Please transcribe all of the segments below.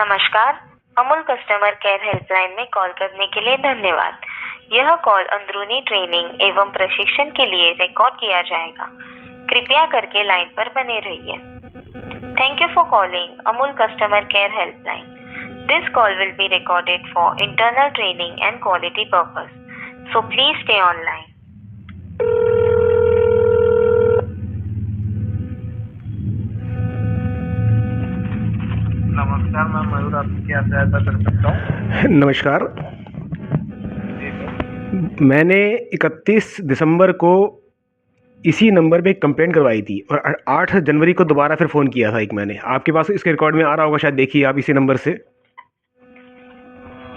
नमस्कार। Amul customer care helpline में call करने के लिए धन्यवाद। यह कॉल अंदरूनी ट्रेनिंग एवं प्रशिक्षण के लिए रिकॉर्ड किया जाएगा। कृपया करके लाइन पर बने रहिए। Thank you for calling Amul customer care helpline. This call will be recorded for internal training and quality purpose, so please stay online. नमस्कार, मैं मयूर आपकी क्या सहायता कर सकता हूँ? नमस्कार। जी सर। मैंने 31 दिसंबर को इसी नंबर पे एक कंप्लेंट करवाई थी और 8 जनवरी को दोबारा फिर फ़ोन किया था एक मैंने। आपके पास इसके रिकॉर्ड में आ रहा होगा, शायद देखिए आप इसी नंबर से।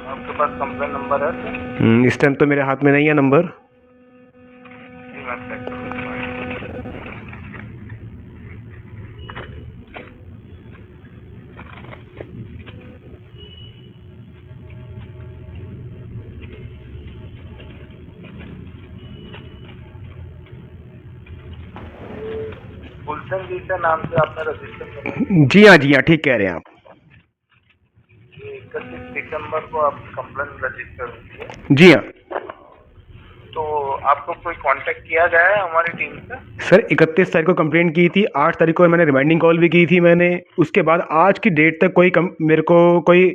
आपके पास कंप्लेन नंबर है सर? इस टाइम तो मेरे हाथ में नहीं है नंबर। जी मैं चेक कर लेता हूँ। गुलशन जी के नाम से आपने रजिस्टर करवाई? जी हाँ, ठीक कह रहे हैं आप। 31 दिसंबर को आपकी कंप्लेन रजिस्टर हुई है। जी हाँ तो आपको कोई कांटेक्ट किया गया है हमारी टीम से? सर, 31 तारीख को कंप्लेंट की थी, 8 तारीख को मैंने रिमाइंडिंग कॉल भी की थी मैंने। उसके बाद आज की डेट तक मेरे को कोई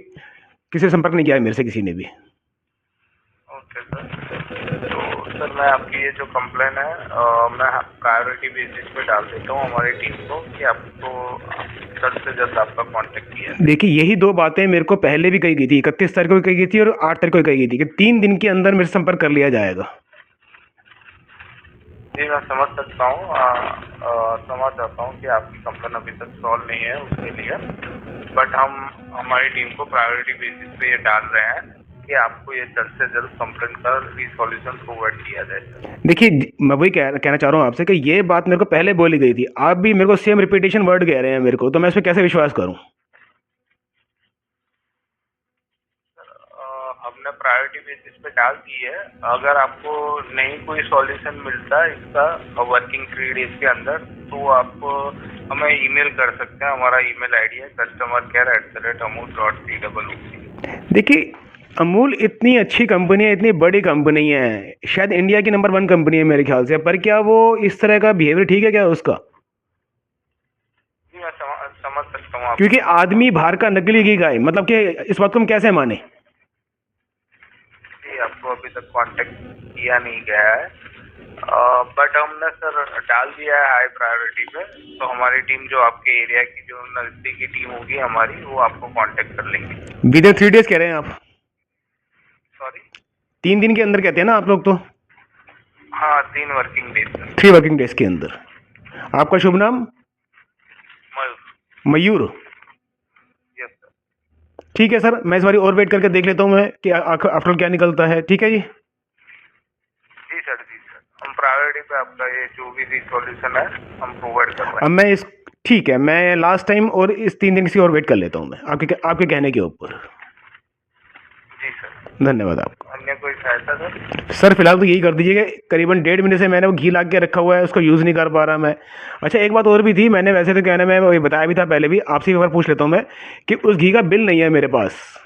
किसी से संपर्क नहीं किया है मेरे से किसी ने भी। Okay sir. तो सर मैं आपकी ये जो कंप्लेन है मैं प्रायोरिटी बेसिस पे डाल देता हूँ हमारी टीम को कि आपको जल्द से जल्द आपका कांटेक्ट किया जाए। देखिए, यही दो बातें मेरे को पहले भी कही गई थी, 31 तारीख को भी कही गई थी और 8 तारीख को भी कही गई थी कि 3 दिन के अंदर मेरे से संपर्क कर लिया जाएगा। जी मैं समझ सकता हूँ, समझ सकता हूँ कि आपकी कंप्लेन अभी तक सॉल्व नहीं है उसके लिए, बट हम हमारी टीम को प्रायोरिटी बेसिस पे ये डाल रहे हैं कि आपको ये जल्द से जल्द कंप्लेन का रिसोल्यूशन प्रोवाइड किया जाए। देखिए, मैं वही कहना चाह रहा हूँ आपसे कि ये बात मेरे को पहले बोली गई थी, आप भी मेरे को सेम रिपीटेशन वर्ड कह रहे हैं मेरे को, तो मैं इस पर कैसे विश्वास करूँ? हमने प्रायोरिटी बेसिस पे डाल दी है। अगर आपको नहीं कोई सॉल्यूशन मिलता है इसका वर्किंग 3 डेज के अंदर, तो आप हमें ईमेल कर सकते हैं। हमारा ईमेल आईडी है customercare@amul.co.uk। देखिए, अमूल इतनी अच्छी कंपनी है, इतनी बड़ी कंपनी है, शायद इंडिया की नंबर 1 कंपनी है मेरे ख्याल से, पर क्या वो इस तरह का बिहेवियर ठीक है क्या उसका? जी मैं समझ सकता हूँ क्योंकि आदमी बाहर का नकली घी खाए, मतलब कि इस बात को हम कैसे माने? जी आपको अभी तक कांटेक्ट किया नहीं गया है, बट हमने सर डाल दिया है हाई प्रायोरिटी पे, तो हमारी टीम जो आपके एरिया की जो नजदीकी टीम होगी हमारी, वो आपको कांटेक्ट कर लेंगे। विदिन 3 डेज कह रहे हैं आप? सॉरी? 3 दिन के अंदर कहते हैं ना आप लोग तो? हाँ 3 वर्किंग डेज। 3 वर्किंग डेज के अंदर। आपका शुभ नाम? मयूर। मयूर। Yes sir. ठीक है सर, मैं इस बारी और वेट करके देख लेता हूँ मैं कि आफ्टर क्या निकलता है। ठीक है जी। जी सर, जी सर, हम प्रायोरिटी पे आपका ये जो भी सॉल्यूशन है हम प्रोवाइड अब करवाएंगे। मैं इस ठीक है, मैं लास्ट टाइम और इस 3 दिन की और वेट कर लेता हूँ मैं आपके कहने के ऊपर। जी सर। धन्यवाद आपका। अन्य कोई सहायता सर? सर फिलहाल तो यही कर दीजिएगा, करीबन 1.5 महीने से मैंने वो घी ला के रखा हुआ है, उसको यूज़ नहीं कर पा रहा मैं। अच्छा, एक बात और भी थी, मैंने वैसे तो कहना मैं वही बताया भी था पहले भी, आपसे एक बार पूछ लेता हूँ मैं कि उस घी का बिल नहीं है मेरे पास,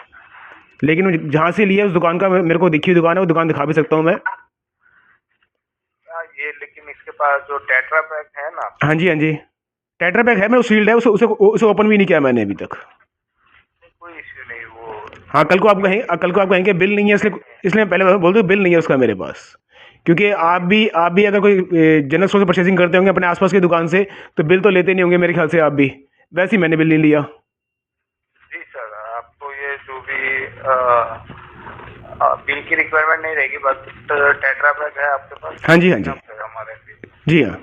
लेकिन जहाँ से लिया उस दुकान का मेरे को दिखी हुई दुकान है, वो दुकान दिखा भी सकता हूँ मैं। ये लेकिन इसके पास जो टेट्रा पैक है ना? हाँ जी हाँ जी, टेट्रा पैक है, मेरे सील्ड है, उसे ओपन भी नहीं किया मैंने अभी तक। कोई इश्यू नहीं वो। हाँ, कल को आप कहेंगे बिल नहीं है, इसलिए मैं पहले बोल दूँ बिल नहीं है उसका मेरे पास। क्योंकि आप भी अगर कोई जनरल स्टोर से परचेजिंग करते होंगे अपने आसपास की दुकान से, तो बिल तो लेते नहीं होंगे मेरे ख्याल से आप भी, वैसे ही मैंने बिल नहीं लिया। जी सर, आपको ये जो भी बिल की रिक्वायरमेंट नहीं रहेगी, बस टेट्रा पैक है आपके पास? हाँ जी हाँ जी। हमारे लिए। जी हाँ,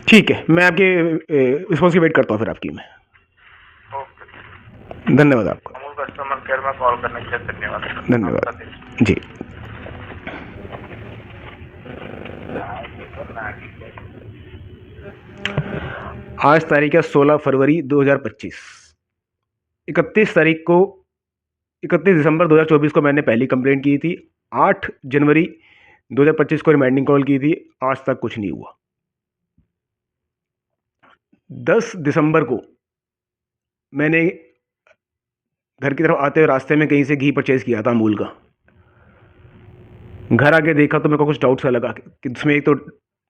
ठीक है, मैं आपके रिस्पॉन्स की वेट करता हूँ फिर आपकी मैं। ओके, धन्यवाद आपका। अमूल कस्टमर केयर में कॉल करने के लिए धन्यवाद। धन्यवाद आपका दिन। जी। आज तारीख है 16 फरवरी 2025। 31 तारीख को 31 दिसंबर 2024 को मैंने पहली कंप्लेंट की थी। 8 जनवरी 2025 को रिमाइंडिंग कॉल की थी, आज तक कुछ नहीं हुआ। 10 दिसंबर को मैंने घर की तरफ आते हुए रास्ते में कहीं से घी परचेज़ किया था अमूल का। घर आके देखा तो मेरे को कुछ डाउट सा लगा कि उसमें एक तो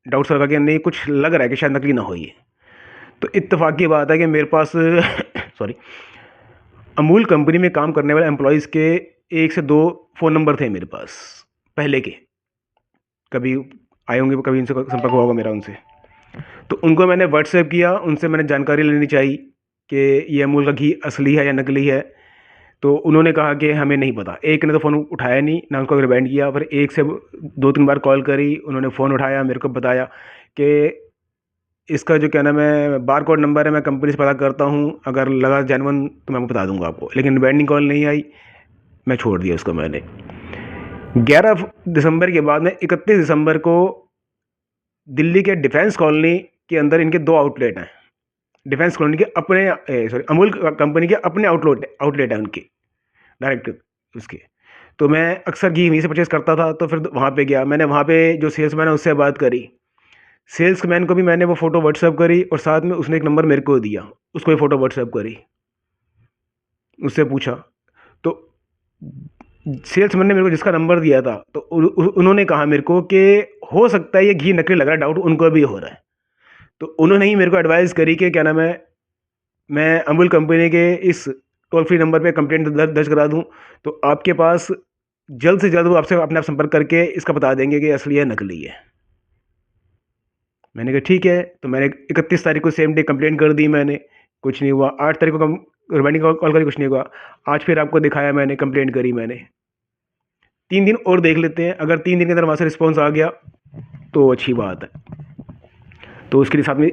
डाउट सा लगा कि नहीं, कुछ लग रहा है कि शायद नकली ना हो ये। तो इत्तेफाक की बात है कि मेरे पास सॉरी, अमूल कंपनी में काम करने वाले एम्प्लॉयज़ के 1 से 2 फ़ोन नंबर थे मेरे पास पहले के। कभी आए होंगे, कभी उनसे संपर्क हुआ होगा मेरा उनसे। तो उनको मैंने व्हाट्सएप किया, उनसे मैंने जानकारी लेनी चाहिए कि ये अमूल का घी असली है या नकली है। तो उन्होंने कहा कि हमें नहीं पता। एक ने तो फ़ोन उठाया नहीं, ना उनको रिमाइंड किया, फिर एक से 2-3 बार कॉल करी, उन्होंने फ़ोन उठाया, मेरे को बताया कि इसका जो क्या नाम है बारकोड नंबर है, मैं कंपनी से पता करता हूँ, अगर लगा जेन्युइन तो मैं बता दूंगा आपको। लेकिन रिमाइंडिंग कॉल नहीं आई, मैं छोड़ दिया उसको मैंने। 11 दिसंबर के बाद में 31 दिसंबर को दिल्ली के डिफेंस कॉलोनी के अंदर इनके 2 आउटलेट हैं। डिफेंस कॉलोनी के अपने सॉरी, अमूल कंपनी के अपने आउटलेट हैं उनके डायरेक्ट उसके। तो मैं अक्सर घी वहीं से परचेज़ करता था, तो फिर वहाँ पे गया। मैंने वहाँ पे जो सेल्समैन है उससे बात करी। सेल्समैन को भी मैंने वो फ़ोटो व्हाट्सएप करी और साथ में उसने एक नंबर मेरे को दिया, उसको भी फ़ोटो व्हाट्सएप करी, उससे पूछा। तो सेल्समैन ने मेरे को जिसका नंबर दिया था, तो उन्होंने कहा मेरे को कि हो सकता है ये घी नकली लग रहा है, डाउट उनको भी हो रहा है। तो उन्होंने ही मेरे को एडवाइस करी कि क्या नाम है, मैं अमूल कंपनी के इस टोल फ्री नंबर पे कंप्लेंट दर्ज करा दूं, तो आपके पास जल्द से जल्द वो आपसे अपने आप संपर्क करके इसका बता देंगे कि असली है नकली है। मैंने कहा ठीक है। तो मैंने 31 तारीख को सेम डे कंप्लेंट कर दी मैंने, कुछ नहीं हुआ। 8 तारीख को रिमाइंडिंग कॉल करी, कुछ नहीं हुआ। आज फिर आपको दिखाया मैंने, कंप्लेंट करी मैंने। 3 दिन और देख लेते हैं, अगर 3 दिन के अंदर वहाँ से रिस्पॉन्स आ गया तो अच्छी बात है। तो उसके लिए साथ में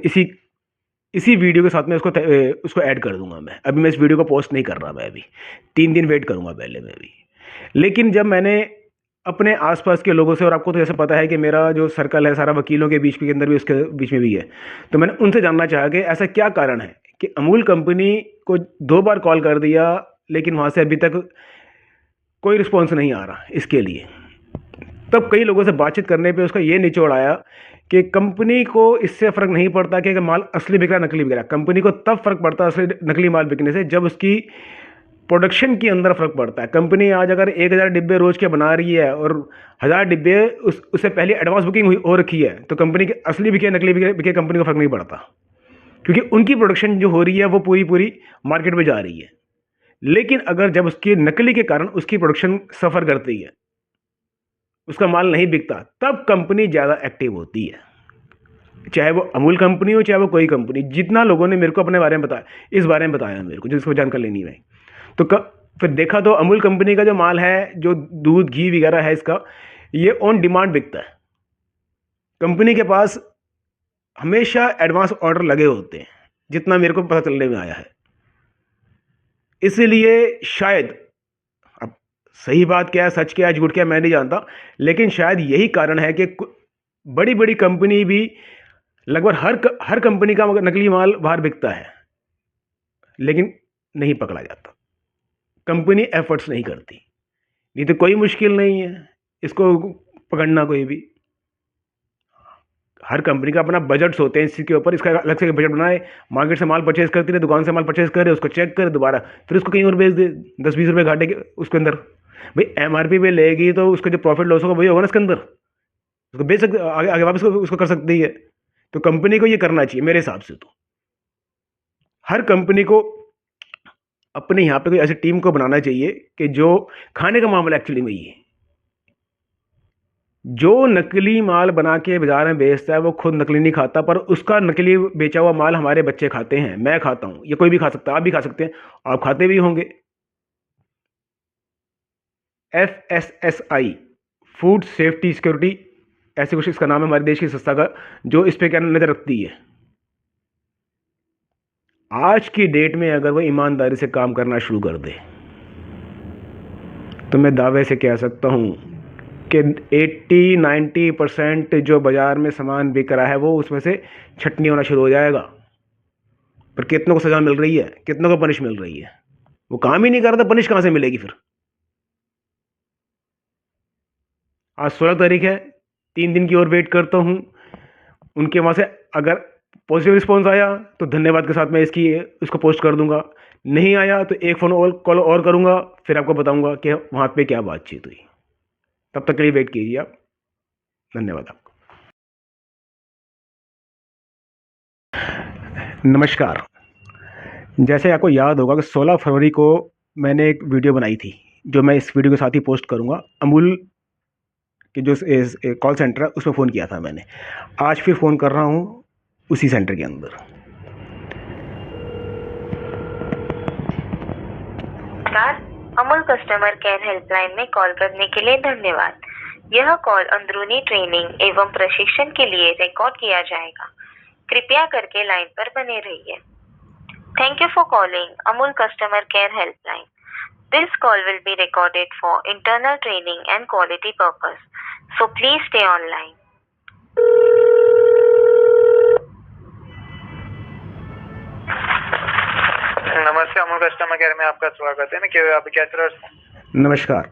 इसी वीडियो के साथ में उसको ऐड कर दूंगा मैं। अभी मैं इस वीडियो को पोस्ट नहीं कर रहा, मैं अभी 3 दिन वेट करूंगा पहले मैं भी। लेकिन जब मैंने अपने आसपास के लोगों से, और आपको तो जैसे पता है कि मेरा जो सर्कल है सारा वकीलों के बीच के अंदर भी, उसके बीच में भी है, तो मैंने उनसे जानना चाहा कि ऐसा क्या कारण है कि अमूल कंपनी को 2 बार कॉल कर दिया, लेकिन वहाँ से अभी तक कोई रिस्पॉन्स नहीं आ रहा इसके लिए। तब कई लोगों से बातचीत करने पे उसका ये निचोड़ आया कि कंपनी को इससे फ़र्क नहीं पड़ता कि माल असली बिक रहा नकली बिक रहा। कंपनी को तब फ़र्क पड़ता है असली नकली माल बिकने से जब उसकी प्रोडक्शन के अंदर फ़र्क पड़ता है। कंपनी आज अगर 1000 डिब्बे रोज़ के बना रही है और 1000 डिब्बे उससे पहले एडवांस बुकिंग हुई हो रखी है, तो कंपनी के असली बिके नकली बिके कंपनी को फ़र्क नहीं पड़ता, क्योंकि उनकी प्रोडक्शन जो हो रही है वो पूरी पूरी मार्केट में जा रही है। लेकिन अगर जब उसकी नकली के कारण उसकी प्रोडक्शन सफ़र करती है, उसका माल नहीं बिकता, तब कंपनी ज़्यादा एक्टिव होती है। चाहे वो अमूल कंपनी हो, चाहे वो कोई कंपनी। जितना लोगों ने मेरे को अपने बारे में बताया, इस बारे में बताया मेरे को, जिसको जानकारी लेनी है, तो फिर देखा तो अमूल कंपनी का जो माल है, जो दूध घी वगैरह है इसका, ये ऑन डिमांड बिकता है। कंपनी के पास हमेशा एडवांस ऑर्डर लगे होते हैं, जितना मेरे को पता चलने में आया है। इसलिए शायद, अब सही बात क्या है, सच क्या है, झूठ क्या है, मैं नहीं जानता, लेकिन शायद यही कारण है कि बड़ी बड़ी कंपनी भी, लगभग हर कंपनी का नकली माल बाहर बिकता है, लेकिन नहीं पकड़ा जाता। कंपनी एफर्ट्स नहीं करती। नहीं तो कोई मुश्किल नहीं है इसको पकड़ना कोई भी। हर कंपनी का अपना बजट्स होते हैं इसके ऊपर, इसका अलग से बजट बनाए, मार्केट से माल परचेज करती है, दुकान से माल परचेज करे, उसको चेक करे दोबारा, फिर उसको कहीं और बेच दे 10-20 रुपये घाटे के उसके अंदर। भाई एमआरपी पे लेगी तो उसका जो प्रॉफिट लॉस होगा वही होगा ना उसके अंदर, उसको बेच सकते, आगे आगे वापस उसको कर सकती है। तो कंपनी को ये करना चाहिए मेरे हिसाब से। तो हर कंपनी को अपने यहाँ पे कोई ऐसी टीम को बनाना चाहिए कि जो खाने का मामला एक्चुअली में ये, जो नकली माल बना के बाजार में बेचता है वो खुद नकली नहीं खाता, पर उसका नकली बेचा हुआ माल हमारे बच्चे खाते हैं, मैं खाता हूँ, ये कोई भी खा सकता है, आप भी खा सकते हैं, आप खाते भी होंगे। FSSI, फूड सेफ्टी सिक्योरिटी, ऐसे कुछ इसका नाम है, हमारे देश की संस्था का, जो इस पे क्या नज़र रखती है। आज की डेट में अगर वो ईमानदारी से काम करना शुरू कर दे, तो मैं दावे से कह सकता हूँ कि 80-90% जो बाज़ार में सामान बिक रहा है वो उसमें से छटनी होना शुरू हो जाएगा। पर कितनों को सज़ा मिल रही है, कितनों को पनिश मिल रही है? वो काम ही नहीं कर रहा, पनिश कहाँ से मिलेगी फिर? आज 16 तारीख है, 3 दिन की और वेट करता हूँ उनके वहाँ से। अगर पॉजिटिव रिस्पॉन्स आया तो धन्यवाद के साथ मैं इसको पोस्ट कर दूंगा, नहीं आया तो एक फ़ोन और कॉल और करूंगा, फिर आपको बताऊंगा कि वहाँ पे क्या बातचीत हुई। तब तक के लिए वेट कीजिए आप। धन्यवाद आपको। नमस्कार। जैसे आपको याद होगा कि 16 फरवरी को मैंने एक वीडियो बनाई थी, जो मैं इस वीडियो के साथ ही पोस्ट करूंगा। अमूल के जो कॉल सेंटर है उसमें फ़ोन किया था मैंने। आज फिर फ़ोन कर रहा हूँ उसी सेंटर के अंदर। अमूल कस्टमर केयर हेल्पलाइन में कॉल करने के लिए धन्यवाद। यह कॉल अंदरूनी ट्रेनिंग एवं प्रशिक्षण के लिए रिकॉर्ड किया जाएगा। कृपया करके लाइन पर बने रहिए। Thank you for calling Amul customer care helpline. This call will be recorded for internal training and quality purpose. So please stay online. नमस्ते, अमूल कस्टमर केयर में आपका स्वागत है। मैं क्या आप क्या नमस्कार,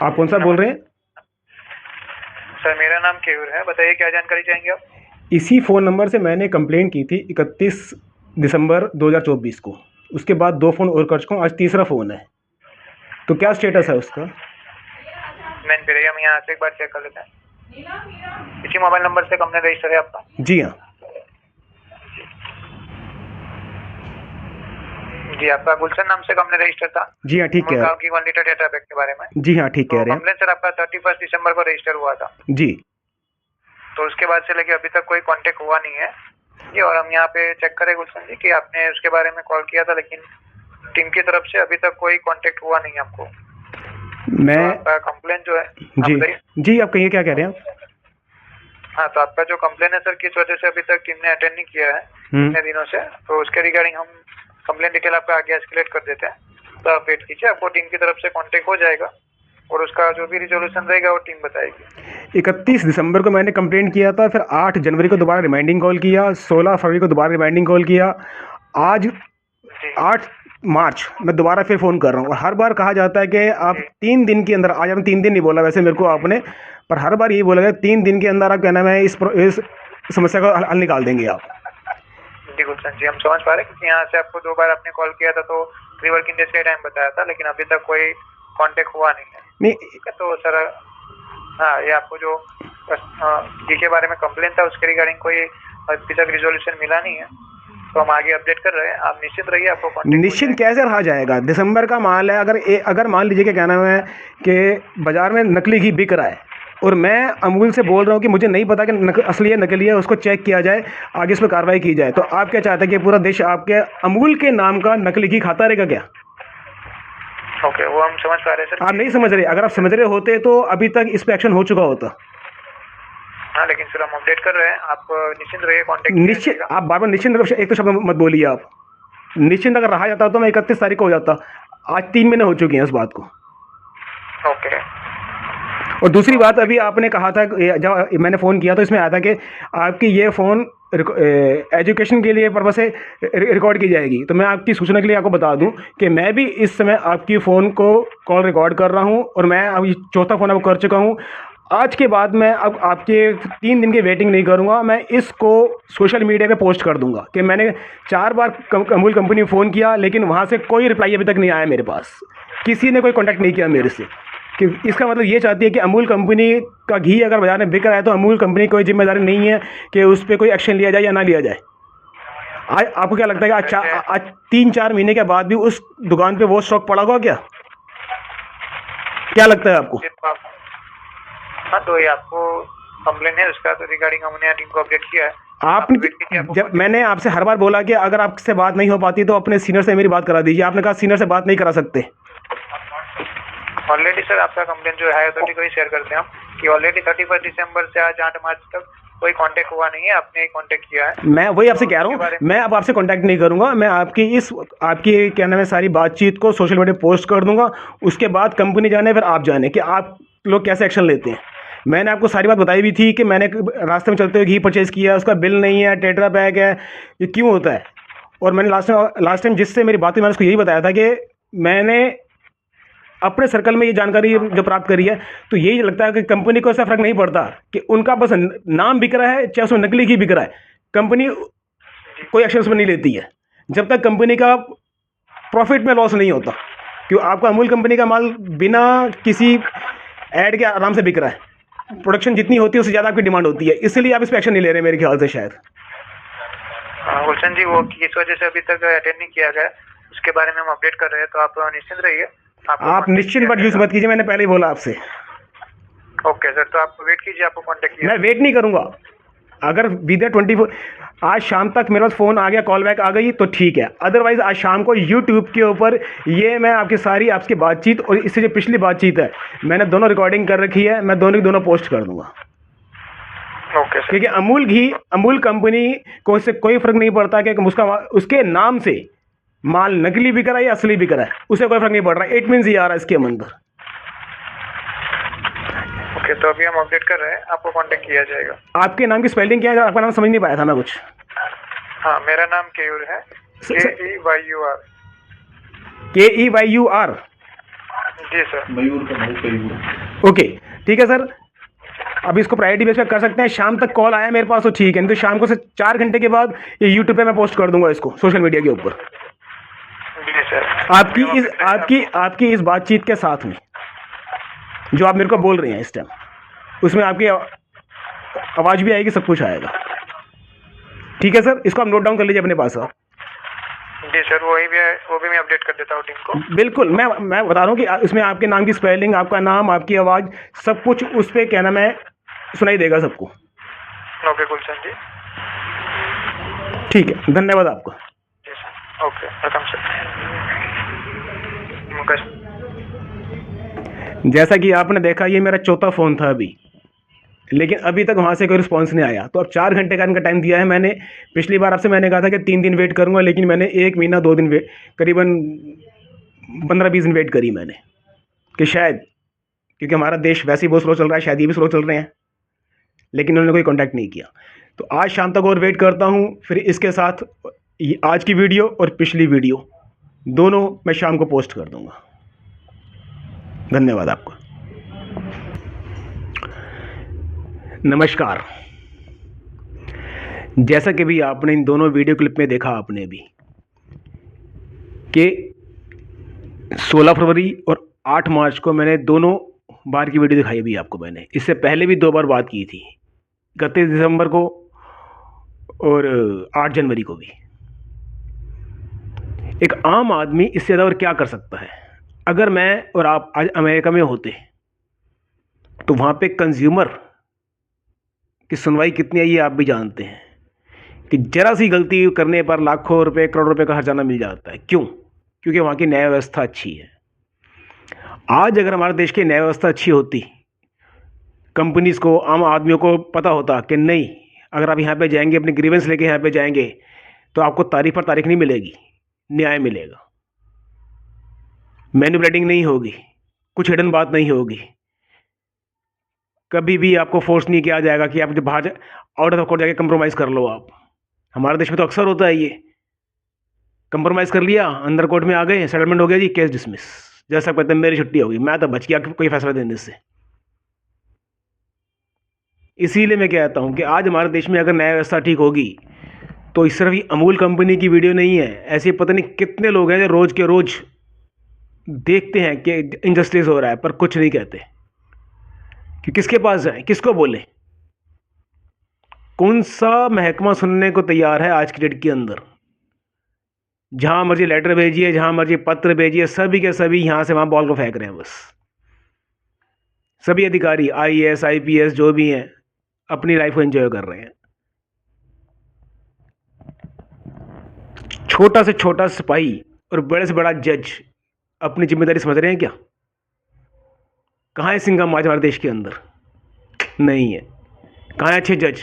आप कौन सा बोल रहे हैं? सर, मेरा नाम केयूर है। बताइए क्या जानकारी चाहेंगे आप? इसी फ़ोन नंबर से मैंने कंप्लेंट की थी 31 दिसंबर 2024 को। उसके बाद 2 फ़ोन और कर चुका हूँ, आज तीसरा फ़ोन है। तो क्या स्टेटस है उसका? मैन फिर हम यहाँ से एक बार चेक कर लेते हैं। इसी मोबाइल नंबर से कंप्लेंट रजिस्टर है आपका? जी हाँ। जी, आपका गुलशन नाम से कंप्लेंट रजिस्टर था। जी हाँ, ठीक है। गाँव की 1 लीटर डेटा पैक के बारे में। जी हाँ, ठीक कह रहे हैं। कंप्लेंट सर आपका 31 दिसंबर को रजिस्टर हुआ था। जी। तो उसके बाद से लेके अभी तक कोई कांटेक्ट हुआ नहीं है जी। और हम यहाँ पे चेक करें गुलशन जी कि आपने उसके बारे में कॉल किया था, लेकिन टीम की तरफ से अभी तक कोई कांटेक्ट हुआ नहीं आपको। मैं तो आपका कंप्लेंट जो है जी आप कहिए, क्या कह रहे हैं आप? हाँ, तो आपका जो कंप्लेंट है सर, किस वजह से अभी तक टीम ने अटेंड नहीं किया है इतने दिनों से, तो उसके रिगार्डिंग हम कंप्लेंट डिटेल आपका आगे एस्केलेट कर देते हैं। तो आप वेट कीजिए, आपको टीम की तरफ से कांटेक्ट हो जाएगा और उसका जो भी रिजोल्यूशन रहेगा वो टीम बताएगी। 31 दिसंबर को मैंने कंप्लेंट किया था, फिर 8 जनवरी को दोबारा रिमाइंडिंग कॉल किया, 16 फरवरी को दोबारा रिमाइंडिंग कॉल किया, आज 8 मार्च मैं दोबारा फिर फ़ोन कर रहा हूँ। और हर बार कहा जाता है कि आप 3 दिन के अंदर, आज आपने 3 दिन नहीं बोला वैसे मेरे को आपने, पर हर बार यही बोला गया 3 दिन के अंदर आप क्या नाम है इस समस्या का हल निकाल देंगे आप। जी गुलशन जी, हम समझ पा रहे हैं क्योंकि यहाँ से आपको 2 बार आपने कॉल किया था तो 3 वर्किंग डेज का टाइम बताया था, लेकिन अभी तक कोई कांटेक्ट हुआ नहीं है। नहीं, ठीक है, तो सर हाँ, ये आपको जो जी के बारे में कंप्लेन था उसके रिगार्डिंग कोई अभी तक रिजोल्यूशन मिला नहीं है, तो हम आगे अपडेट कर रहे हैं। आप निश्चित रहिए, आपको कांटेक्ट निश्चित कैसे रहा जाएगा? दिसंबर का माल है, अगर मान लीजिए क्या नाम है कि बाज़ार में नकली घी बिक रहा है और मैं अमूल से बोल रहा हूँ कि मुझे नहीं पता कि असली है नकली है, उसको चेक किया जाए, आगे इस पर कार्रवाई की जाए, तो आप क्या चाहते हैं कि पूरा देश आपके अमूल के नाम का नकली घी खाता रहेगा क्या? ओके, वो हम समझ पा रहे हैं सर। आप नहीं समझ रहे। अगर आप समझ रहे होते तो अभी तक इस पर एक्शन हो चुका होता। हाँ, लेकिन सर हम अपडेट कर रहे हैं, आप निश्चिंत रहिए, कांटेक्ट निश्चित, आप बार बार निश्चिंत रूप से एक तो शब्द मत बोलिए आप। निश्चिंत अगर रहा जाता तो मैं 31 तारीख को हो जाता। आज 3 महीने हो चुके हैं इस बात को। ओके। और दूसरी बात, अभी आपने कहा था, जब मैंने फ़ोन किया तो इसमें आया था कि आपकी ये फ़ोन एजुकेशन के लिए पर्पस से रिकॉर्ड की जाएगी। तो मैं आपकी सूचना के लिए आपको बता दूं कि मैं भी इस समय आपकी फ़ोन को कॉल रिकॉर्ड कर रहा हूं और मैं अब 4था फ़ोन अब कर चुका हूं। आज के बाद मैं अब आपके 3 दिन की वेटिंग नहीं करूंगा, मैं इसको सोशल मीडिया पे पोस्ट कर दूंगा कि मैंने 4 बार अमूल कंपनी में फ़ोन किया, लेकिन वहाँ से कोई रिप्लाई अभी तक नहीं आया मेरे पास, किसी ने कोई कॉन्टैक्ट नहीं किया मेरे से। कि इसका मतलब ये चाहती है कि अमूल कंपनी का घी अगर बाज़ार में बिक रहा है तो अमूल कंपनी की कोई जिम्मेदारी नहीं है कि उस पर कोई एक्शन लिया जाए या ना लिया जाए। आज आपको क्या लगता है कि आज 3-4 महीने के बाद भी उस दुकान पे वो स्टॉक पड़ा होगा क्या लगता है आपको? हाँ, तो ये आपको कंप्लेन है उसका, तो रिगार्डिंग हमने टीम को अपडेट किया है। आपने जब मैंने आपसे हर बार बोला कि अगर आपसे बात नहीं हो पाती तो अपने सीनियर से मेरी बात करा दीजिए, आपने कहा सीनियर से बात नहीं करा सकते। ऑलरेडी सर आपका कंप्लेन जो है अथॉरिटी को ही शेयर करते हैं हम कि ऑलरेडी 31 दिसंबर से आज 8 मार्च तक कोई कांटेक्ट हुआ नहीं है, आपने कांटेक्ट किया है। मैं वही आपसे कह रहा हूँ, मैं अब आपसे कांटेक्ट नहीं करूँगा, मैं आपकी क्या नाम है सारी बातचीत को सोशल मीडिया पोस्ट कर दूंगा। उसके बाद कंपनी जाने फिर आप जाने कि आप लोग कैसे एक्शन लेते हैं। मैंने आपको सारी बात बताई भी थी कि मैंने रास्ते में चलते हुए घी परचेज़ किया, उसका बिल नहीं है, टेट्रा पैक है, ये क्यों होता है? और मैंने लास्ट टाइम जिससे मेरी बात हुई मैंने उसको यही बताया था कि मैंने अपने सर्कल में ये जानकारी जो प्राप्त करी है, तो यही लगता है कि कंपनी को ऐसा फ़र्क नहीं पड़ता कि उनका बस नाम बिक रहा है, चाहे उसमें नकली घी बिक रहा है, कंपनी कोई एक्शन उसमें नहीं लेती है जब तक कंपनी का प्रॉफिट में लॉस नहीं होता। क्यों? आपका अमूल कंपनी का माल बिना किसी ऐड के आराम से बिक रहा है। प्रोडक्शन जितनी होती है उससे ज़्यादा आपकी डिमांड होती है, इसलिए आप इस पर एक्शन नहीं ले रहे मेरे ख्याल से शायद। गुलशन जी, वो किस वजह से अभी तक अटेंड नहीं किया गया उसके बारे में हम अपडेट कर रहे हैं, तो आप निश्चिंत रहिए। आप निश्चिंत मत यूज मत कीजिए, मैंने पहले ही बोला आपसे। ओके सर, तो आप वेट कीजिए, आपको कांटेक्ट किया। मैं वेट नहीं करूंगा। अगर विदिन 24 आज शाम तक मेरे पास फ़ोन आ गया, कॉल बैक आ गई तो ठीक है, अदरवाइज़ आज शाम को यूट्यूब के ऊपर ये मैं आपकी सारी आपकी बातचीत और इससे जो पिछली बातचीत है मैंने दोनों रिकॉर्डिंग कर रखी है, मैं दोनों की दोनों पोस्ट कर दूंगा। Okay sir. क्योंकि अमूल घी, अमूल कंपनी को इससे कोई फ़र्क नहीं पड़ता कि उसके नाम से माल नकली बिक रहा है या असली बिक रहा है, उसे कोई फ़र्क नहीं पड़ रहा है। 8 मीन्स ये आ रहा है इसके अंदर। ओके, तो अभी हम अपडेट कर रहे हैं, आपको कांटेक्ट किया जाएगा। आपके नाम की स्पेलिंग क्या है? आपका नाम समझ नहीं पाया था मैं कुछ। हाँ, मेरा नाम केयूर है, KEYUR। KEYUR? जी सर। मयूर का भाई कयूर। ओके, ठीक है सर। अब इसको प्रायोरिटी बेस पे कर सकते हैं। शाम तक कॉल आया मेरे पास तो ठीक है, नहीं तो शाम को से 4 घंटे के बाद ये यूट्यूब पे मैं पोस्ट कर दूंगा इसको सोशल मीडिया के ऊपर। जी सर। आपकी इस बातचीत के साथ में जो आप मेरे को बोल रहे हैं इस टाइम, उसमें आपकी आवाज़ भी आएगी, सब कुछ आएगा। ठीक है सर, इसको आप नोट डाउन कर लीजिए अपने पास आप। जी सर, वो भी मैं अपडेट कर देता हूँ टीम को। बिल्कुल, मैं बता रहा हूँ कि इसमें आपके नाम की स्पेलिंग, आपका नाम, आपकी आवाज़, सब कुछ उस पर क्या नाम है सुनाई देगा सबको। ओके गुलशन जी। ठीक है, धन्यवाद आपको। जी सर, ओके, वेलकम सर। जैसा कि आपने देखा ये मेरा चौथा फ़ोन था अभी, लेकिन अभी तक वहाँ से कोई रिस्पांस नहीं आया। तो अब 4 घंटे का इनका टाइम दिया है मैंने। पिछली बार आपसे मैंने कहा था कि 3 दिन वेट करूँगा, लेकिन मैंने 1 महीना 2 दिन वेट, करीबन 15-20 दिन वेट करी मैंने कि शायद, क्योंकि हमारा देश वैसे ही बहुत स्लो चल रहा है, शायद ये भी स्लो चल रहे हैं, लेकिन उन्होंने कोई कॉन्टैक्ट नहीं किया। तो आज शाम तक और वेट करता हूँ, फिर इसके साथ आज की वीडियो और पिछली वीडियो दोनों मैं शाम को पोस्ट कर दूँगा। धन्यवाद आपको। नमस्कार। जैसा कि भी आपने इन दोनों वीडियो क्लिप में देखा आपने भी कि 16 फरवरी और 8 मार्च को मैंने दोनों बार की वीडियो दिखाई भी आपको। मैंने इससे पहले भी 2 बार बात की थी, 31 दिसंबर को और 8 जनवरी को भी। एक आम आदमी इससे ज़्यादा और क्या कर सकता है? अगर मैं और आप आज अमेरिका में होते तो वहाँ पे कंज्यूमर की सुनवाई कितनी है ये आप भी जानते हैं कि जरा सी गलती करने पर लाखों रुपए, करोड़ों रुपए का हर्जाना मिल जाता है। क्यों? क्योंकि वहाँ की न्याय व्यवस्था अच्छी है। आज अगर हमारे देश की न्याय व्यवस्था अच्छी होती, कंपनीज़ को, आम आदमियों को पता होता कि नहीं, अगर आप यहाँ पे जाएंगे, अपनी ग्रीवेंस लेके यहाँ पे जाएंगे तो आपको तारीख पर तारीख नहीं मिलेगी, न्याय मिलेगा, मैनिपुलेटिंग नहीं होगी, कुछ हिडन बात नहीं होगी, कभी भी आपको फोर्स नहीं किया जाएगा कि आप जब बाहर आउट ऑफ कोर्ट जाके कंप्रोमाइज़ कर लो आप। हमारे देश में तो अक्सर होता है ये, कंप्रोमाइज़ कर लिया, अंदर कोर्ट में आ गए, सेटलमेंट हो गया जी, केस डिसमिस, जैसा कहते हैं मेरी छुट्टी होगी, मैं तो बच गया कोई फैसला देने से। इसीलिए मैं कहता हूँ कि आज हमारे देश में अगर न्याय व्यवस्था ठीक होगी तो सिर्फ ये अमूल कंपनी की वीडियो नहीं है, ऐसे पता नहीं कितने लोग हैं जो रोज़ के रोज़ देखते हैं कि इनजस्टिस हो रहा है पर कुछ नहीं कहते कि किसके पास जाएं, किसको बोले, कौन सा महकमा सुनने को तैयार है आज की डेट के अंदर? जहां मर्जी लेटर भेजिए, जहां मर्जी पत्र भेजिए, सभी के सभी यहां से वहां बॉल को फेंक रहे हैं। बस सभी अधिकारी IAS IPS जो भी हैं अपनी लाइफ को एंजॉय कर रहे हैं। छोटा से छोटा सिपाही और बड़े से बड़ा जज अपनी जिम्मेदारी समझ रहे हैं क्या? कहाँ है सिंघम आज हमारे देश के अंदर? नहीं है। कहाँ है अच्छे जज?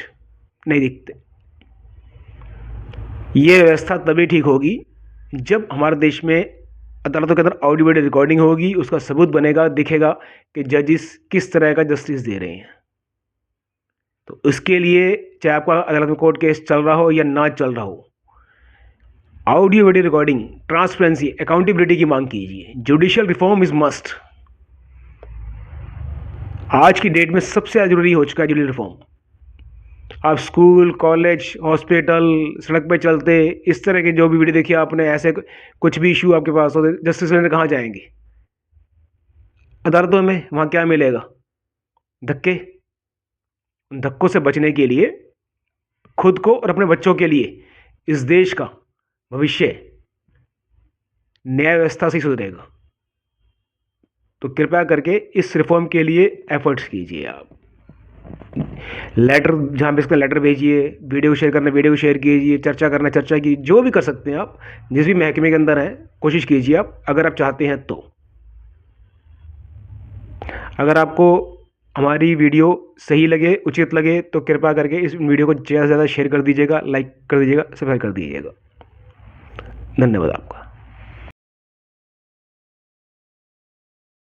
नहीं दिखते। ये व्यवस्था तभी ठीक होगी जब हमारे देश में अदालतों के अंदर ऑडियो वीडियो रिकॉर्डिंग होगी, उसका सबूत बनेगा, दिखेगा कि जजेस किस तरह का जस्टिस दे रहे हैं। तो उसके लिए चाहे आपका अदालत में कोर्ट केस चल रहा हो या ना चल रहा हो, audio video recording, transparency, accountability की मांग कीजिए। Judicial reform is must. आज की डेट में सबसे ज़्यादा जरूरी हो चुका है जुडिशियल रिफॉर्म। आप स्कूल, कॉलेज, हॉस्पिटल, सड़क पे चलते इस तरह की जो भी वीडियो देखी आपने, ऐसे कुछ भी इशू आपके पास हो, जस्टिस लेने कहाँ जाएंगे? अदालतों में। वहाँ क्या मिलेगा? धक्के। उन धक्कों से बचने के लिए खुद को और अपने बच्चों के लिए इस देश का भविष्य न्याय व्यवस्था से ही सुधरेगा। तो कृपया करके इस रिफॉर्म के लिए एफर्ट्स कीजिए। आप लेटर, जहाँ भी इसका लेटर भेजिए, वीडियो शेयर करना वीडियो शेयर कीजिए, चर्चा करना चर्चा की, जो भी कर सकते हैं आप, जिस भी महकमे के अंदर हैं, कोशिश कीजिए आप, अगर आप चाहते हैं तो। अगर आपको हमारी वीडियो सही लगे, उचित लगे, तो कृपया करके इस वीडियो को ज़्यादा से ज़्यादा शेयर कर दीजिएगा, लाइक कर दीजिएगा, सब्सक्राइब कर दीजिएगा। धन्यवाद आपका।